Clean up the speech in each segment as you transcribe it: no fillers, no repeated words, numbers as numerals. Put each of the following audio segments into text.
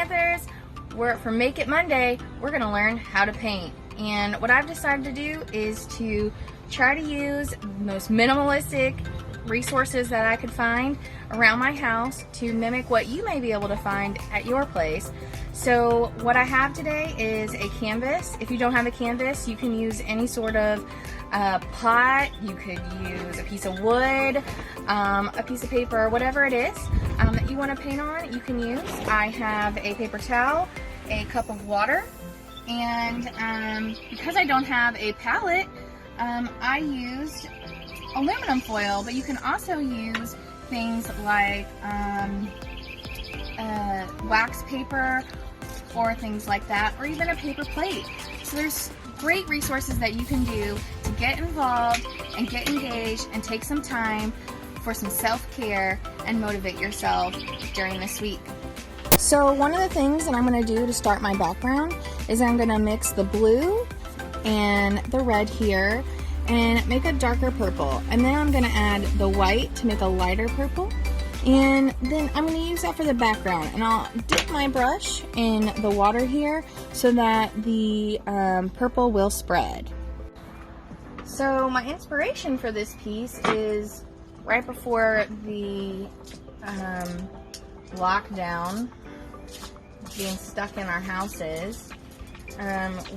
Panthers. For Make It Monday, we're going to learn how to paint. And what I've decided to do is to try to use the most minimalistic resources that I could find around my house to mimic what you may be able to find at your place. So what I have today is a canvas. If you don't have a canvas, you can use any sort of pot. You could use a piece of wood, a piece of paper, whatever it is that you want to paint on, you can use. I have a paper towel, a cup of water, and because I don't have a palette, I used aluminum foil, but you can also use things like wax paper or things like that, or even a paper plate. So there's great resources that you can do to get involved and get engaged and take some time for some self-care and motivate yourself during this week. So one of the things that I'm going to do to start my background is I'm going to mix the blue and the red here and make a darker purple, and then I'm going to add the white to make a lighter purple, and then I'm going to use that for the background, and I'll dip my brush in the water here so that the purple will spread. So my inspiration for this piece is right before the lockdown, being stuck in our houses,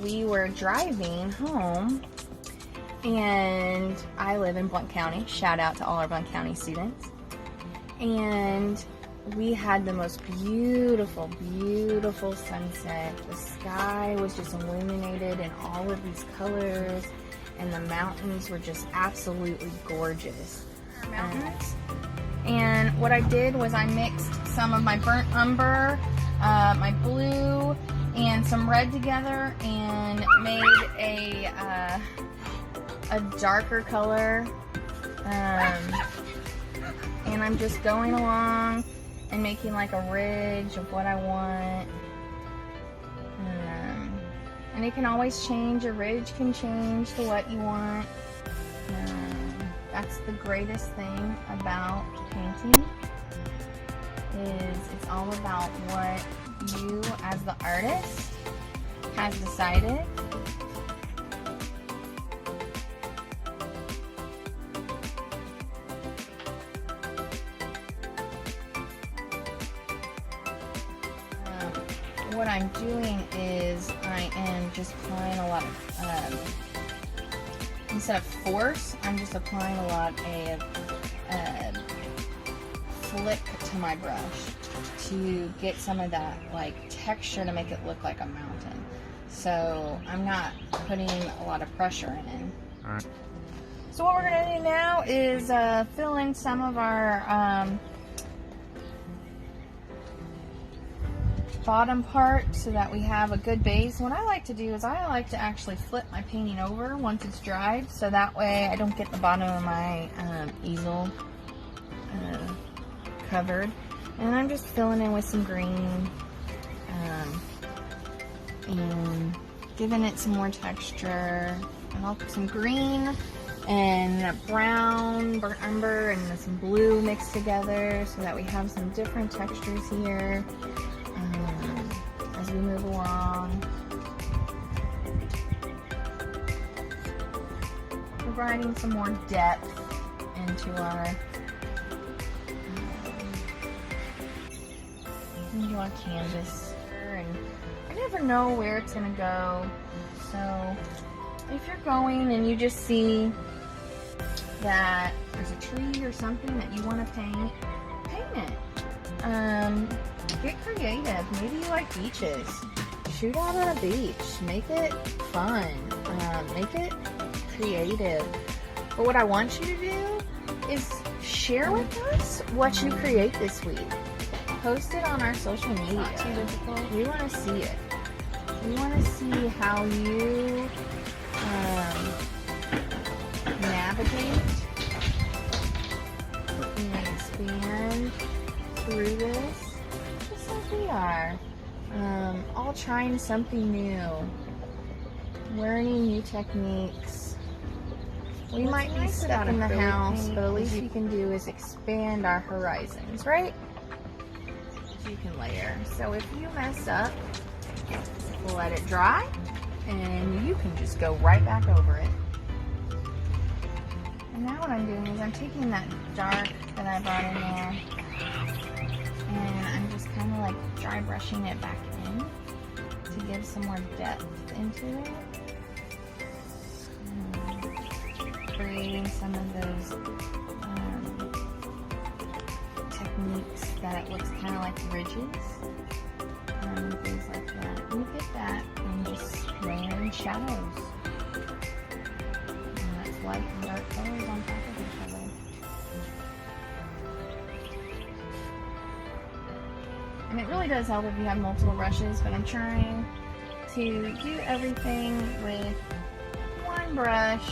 we were driving home, and I live in Blount County. Shout out to all our Blount County students. And we had the most beautiful, beautiful sunset. The sky was just illuminated in all of these colors, and the mountains were just absolutely gorgeous. Mountains. And what I did was I mixed some of my burnt umber, my blue, and some red together and made a darker color, and I'm just going along and making like a ridge of what I want, and it can always change. A ridge can change to what you want. That's the greatest thing about painting, is it's all about what you as the artist has decided. What I'm doing is I am just applying a lot of, instead of force, I'm just applying a lot of flick to my brush to get some of that like texture to make it look like a mountain. So I'm not putting a lot of pressure in. All right. So what we're going to do now is fill in some of our bottom part so that we have a good base. What I like to do is I like to actually flip my painting over once it's dried, so that way I don't get the bottom of my easel covered. And I'm just filling in with some green and giving it some more texture. And I'll put some green and brown, burnt umber, and some blue mixed together so that we have some different textures here as we move along. Providing some more depth into our canvas. And I never know where it's gonna go, so if you're going and you just see that there's a tree or something that you want to paint, paint it. Get creative. Maybe you like beaches. Shoot out on a beach. Make it fun. Make it creative. But what I want you to do is share with us what you create this week. Post it on our social media. We want to see it. We want to see how you navigate and expand through this, just like we are. All trying something new, learning new techniques. We might be stuck in the house, but at least we can do is expand our horizons, right? you can layer. So if you mess up, let it dry, and you can just go right back over it. And now what I'm doing is I'm taking that dark that I brought in there, and I'm just kind of like dry brushing it back in to give some more depth into it. Creating some of those techniques that it looks kind of like ridges and things like that. You get that and just layering shadows. And that's light and dark colors on top of each other. And it really does help if you have multiple brushes, but I'm trying to do everything with one brush.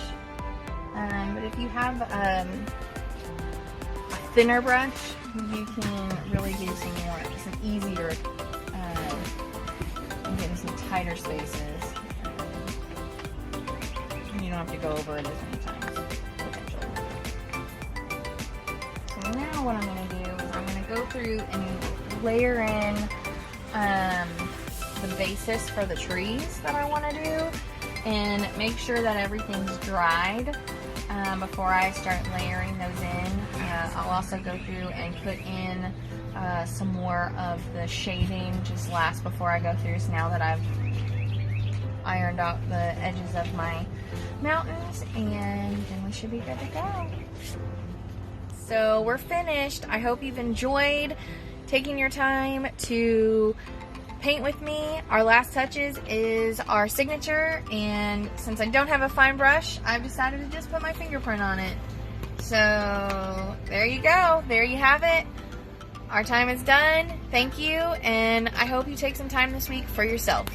But if you have a thinner brush, you can really do some easier, and get some tighter spaces. And you don't have to go over it as many times, potentially. So now what I'm going to do is I'm going to go through and layer in the basis for the trees that I want to do, and make sure that everything's dried before I start layering those in. I'll also go through and put in some more of the shading just last before I go through. So now that I've ironed out the edges of my mountains, and then we should be good to go. So we're finished. I hope you've enjoyed taking your time to paint with me. Our last touches is our signature, and since I don't have a fine brush, I've decided to just put my fingerprint on it. So there you go. There you have it. Our time is done. Thank you, and I hope you take some time this week for yourself.